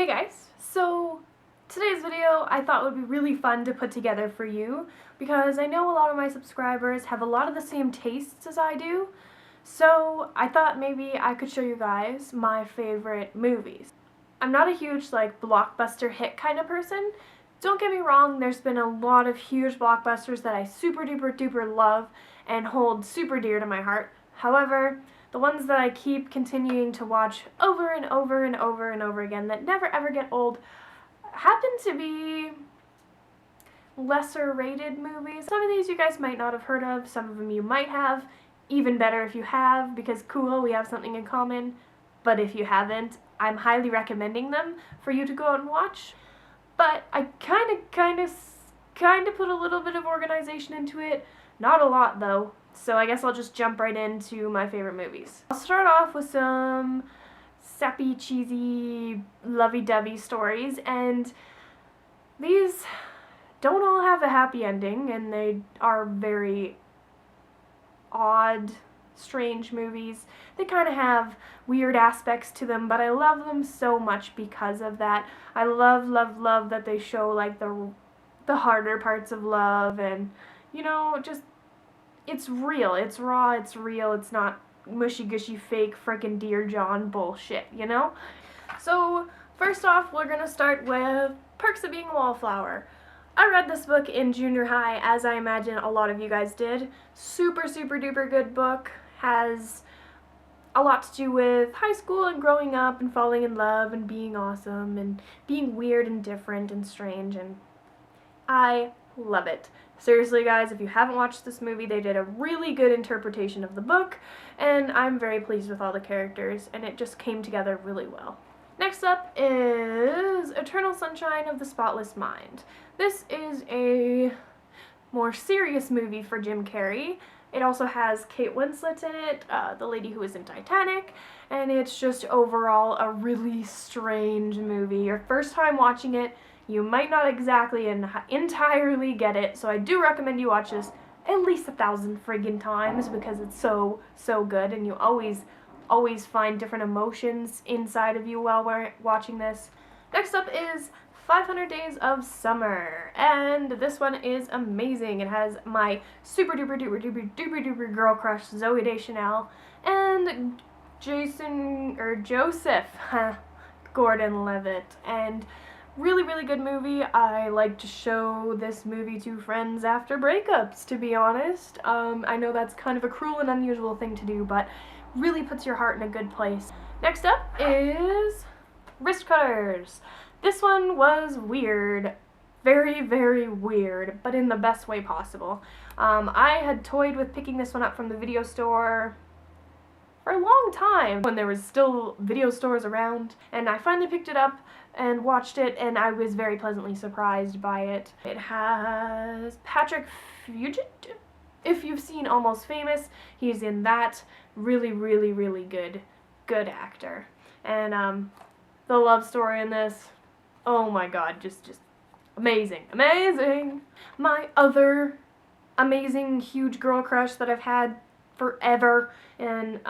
Hey guys, so today's video I thought would be really fun to put together for you because I know a lot of my subscribers have a lot of the same tastes as I do, so I thought maybe I could show you guys my favorite movies. I'm not a huge blockbuster hit kind of person. Don't get me wrong, there's been a lot of huge blockbusters that I super duper love and hold super dear to my heart. However, the ones that I keep continuing to watch over and over and over and over again that never ever get old happen to be lesser rated movies. Some of these you guys might not have heard of, some of them you might have. Even better if you have, because cool, we have something in common. But if you haven't, I'm highly recommending them for you to go out and watch. But I kind of put a little bit of organization into it. Not a lot though. So I guess I'll just jump right into my favorite movies. I'll start off with some sappy, cheesy, lovey-dovey stories, and these don't all have a happy ending, and they are very odd, strange movies. They kind of have weird aspects to them, but I love them so much because of that. I love that they show like the harder parts of love, and you know, just it's real, it's raw, it's real, it's not mushy-gushy fake frickin' Dear John bullshit, you know? So, first off, we're gonna start with Perks of Being a Wallflower. I read this book in junior high, as I imagine a lot of you guys did. Super duper good book. Has a lot to do with high school and growing up and falling in love and being awesome and being weird and different and strange, and I love it. Seriously guys, if you haven't watched this movie, they did a really good interpretation of the book, and I'm very pleased with all the characters, and it just came together really well. Next up is Eternal Sunshine of the Spotless Mind. This is a more serious movie for Jim Carrey. It also has Kate Winslet in it, the lady who was in Titanic, and it's just overall a really strange movie. Your first time watching it, you might not exactly entirely get it, so I do recommend you watch this at least 1,000 friggin' times because it's so good, and you always find different emotions inside of you while we're watching this. Next up is 500 Days of Summer, and this one is amazing. It has my super duper girl crush Zooey Deschanel and Joseph Gordon-Levitt, and really good movie. I like to show this movie to friends after breakups, to be honest. I know that's kind of a cruel and unusual thing to do, but really puts your heart in a good place. Next up is Wrist Cutters. This one was weird. Very weird, but in the best way possible. I had toyed with picking this one up from the video store for a long time when there was still video stores around, and I finally picked it up and watched it, and I was very pleasantly surprised by it. It has Patrick Fugit. If you've seen Almost Famous, he's in that. Really good actor. And the love story in this, oh my god, just amazing. My other amazing huge girl crush that I've had forever, and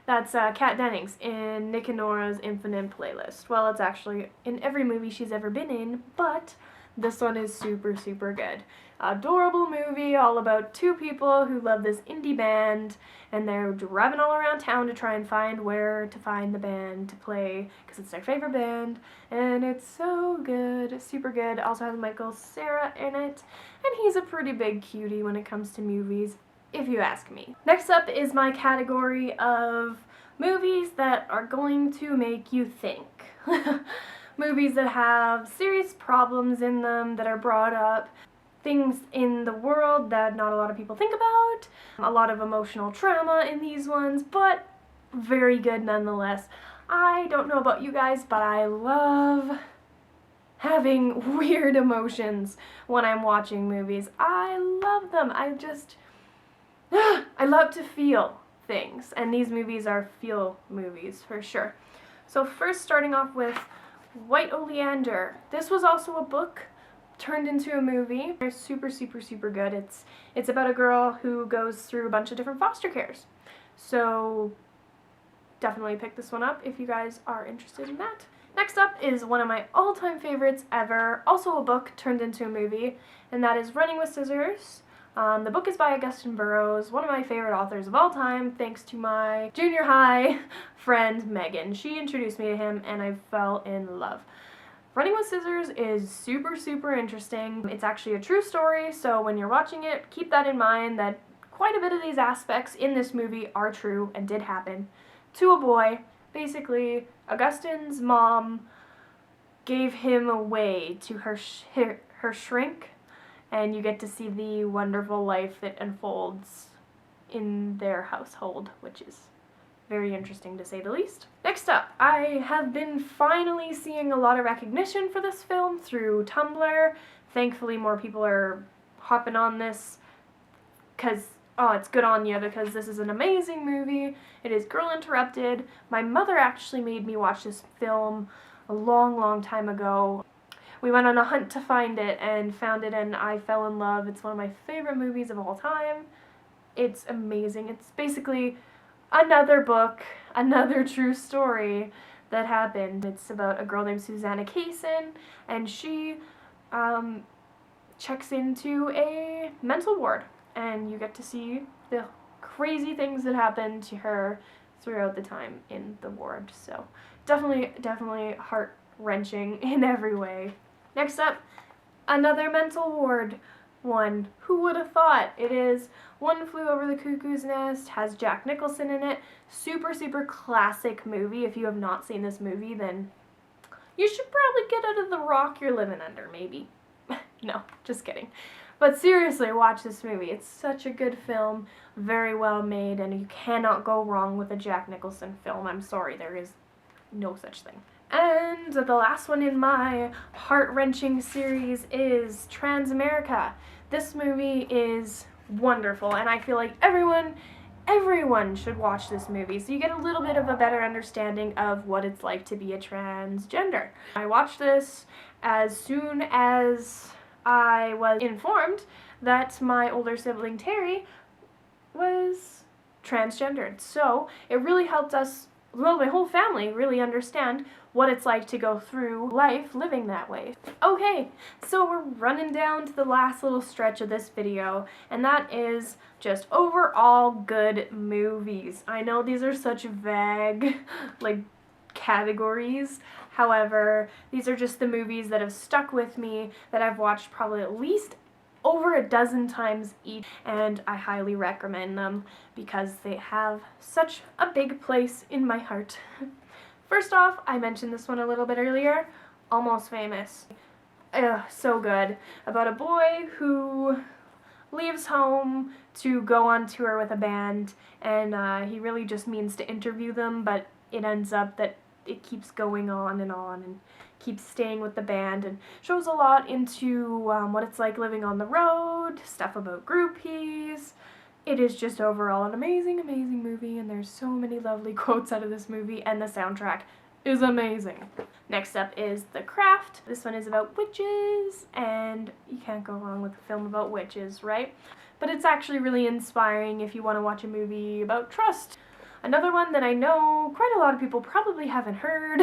that's Kat Dennings in Nick and Nora's Infinite Playlist. Well, it's actually in every movie she's ever been in, but this one is super good. Adorable movie, all about two people who love this indie band, and they're driving all around town to try and find where to find the band to play, because it's their favorite band, and it's so good, super good. Also has Michael Cera in it, and he's a pretty big cutie when it comes to movies, if you ask me. Next up is my category of movies that are going to make you think. Movies that have serious problems in them that are brought up, things in the world that not a lot of people think about, a lot of emotional trauma in these ones, but very good nonetheless. I don't know about you guys, but I love having weird emotions when I'm watching movies. I love them. I love to feel things, and these movies are feel movies for sure. So first, starting off with White Oleander. This was also a book turned into a movie. They're super good. It's about a girl who goes through a bunch of different foster cares. So definitely pick this one up if you guys are interested in that. Next up is one of my all-time favorites ever, also a book turned into a movie, and that is Running with Scissors. The book is by Augustin Burroughs, one of my favorite authors of all time, thanks to my junior high friend Megan. She introduced me to him and I fell in love. Running with Scissors is super interesting. It's actually a true story, so when you're watching it, keep that in mind that quite a bit of these aspects in this movie are true and did happen to a boy. Basically, Augustin's mom gave him away to her shrink, and you get to see the wonderful life that unfolds in their household, which is very interesting to say the least. Next up, I have been finally seeing a lot of recognition for this film through Tumblr. Thankfully, more people are hopping on this because, oh, it's good on you, because this is an amazing movie. It is Girl Interrupted. My mother actually made me watch this film a long time ago. We went on a hunt to find it and found it, and I fell in love. It's one of my favorite movies of all time. It's amazing. It's basically another book, another true story that happened. It's about a girl named Susanna Kaysen, and she checks into a mental ward, and you get to see the crazy things that happen to her throughout the time in the ward. So definitely heart-wrenching in every way. Next up, another mental ward one. Who would have thought? It is One Flew Over the Cuckoo's Nest, has Jack Nicholson in it. Super classic movie. If you have not seen this movie, then you should probably get out of the rock you're living under, maybe. No, just kidding. But seriously, watch this movie. It's such a good film, very well made, and you cannot go wrong with a Jack Nicholson film. I'm sorry, there is no such thing. And the last one in my heart-wrenching series is Transamerica. This movie is wonderful, and I feel like everyone should watch this movie so you get a little bit of a better understanding of what it's like to be a transgender. I watched this as soon as I was informed that my older sibling Terry was transgendered. So it really helped us, well, my whole family, really understand what it's like to go through life living that way. Okay, so we're running down to the last little stretch of this video, and that is just overall good movies. I know these are such vague, categories. However, these are just the movies that have stuck with me, that I've watched probably at least over a dozen times each, and I highly recommend them because they have such a big place in my heart. First off, I mentioned this one a little bit earlier, Almost Famous. So good. About a boy who leaves home to go on tour with a band, and he really just means to interview them, but it ends up that it keeps going on and keeps staying with the band, and shows a lot into what it's like living on the road, stuff about groupies. It is just overall an amazing movie, and there's so many lovely quotes out of this movie, and the soundtrack is amazing. Next up is The Craft. This one is about witches, and you can't go wrong with a film about witches, right? But it's actually really inspiring if you want to watch a movie about trust. Another one that I know quite a lot of people probably haven't heard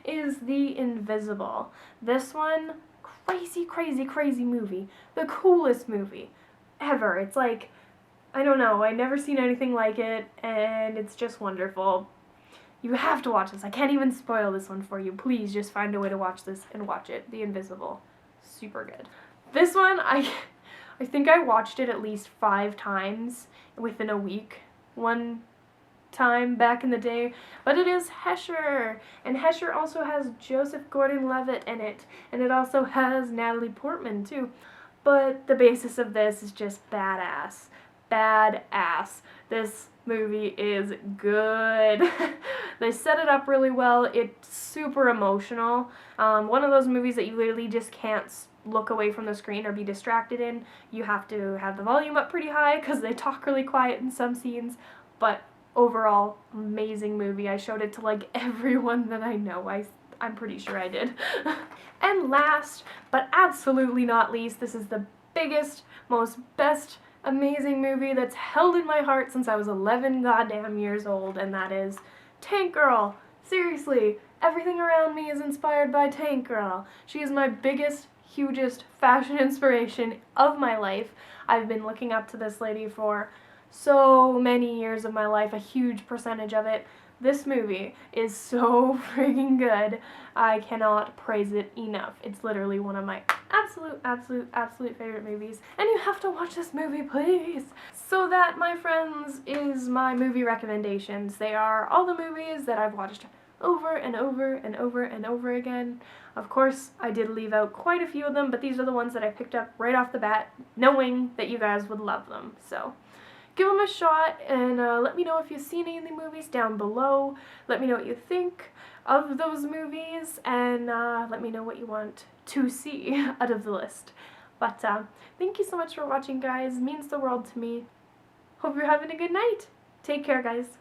is The Invisible. This one, crazy movie. The coolest movie ever. It's like, I don't know, I've never seen anything like it, and it's just wonderful. You have to watch this. I can't even spoil this one for you. Please just find a way to watch this and watch it. The Invisible. Super good. This one, I think I watched it at least 5 times within a week. One time back in the day, but it is Hesher, and Hesher also has Joseph Gordon-Levitt in it, and it also has Natalie Portman too. But the basis of this is just badass. This movie is good. They set it up really well. It's super emotional. One of those movies that you literally just can't look away from the screen or be distracted in. You have to have the volume up pretty high because they talk really quiet in some scenes, but overall, amazing movie. I showed it to everyone that I know. I'm pretty sure I did. And last, but absolutely not least, this is the biggest, best, amazing movie that's held in my heart since I was 11 goddamn years old, and that is Tank Girl. Seriously, Everything around me is inspired by Tank Girl. She is my biggest, hugest fashion inspiration of my life. I've been looking up to this lady for so many years of my life, a huge percentage of it. This movie is so freaking good. I cannot praise it enough. It's literally one of my absolute favorite movies. And you have to watch this movie, please. So that, my friends, is my movie recommendations. They are all the movies that I've watched over and over and over and over again. Of course, I did leave out quite a few of them, but these are the ones that I picked up right off the bat, knowing that you guys would love them. So give them a shot, and let me know if you've seen any of the movies down below. Let me know what you think of those movies, and let me know what you want to see out of the list. But thank you so much for watching, guys. It means the world to me. Hope you're having a good night. Take care, guys.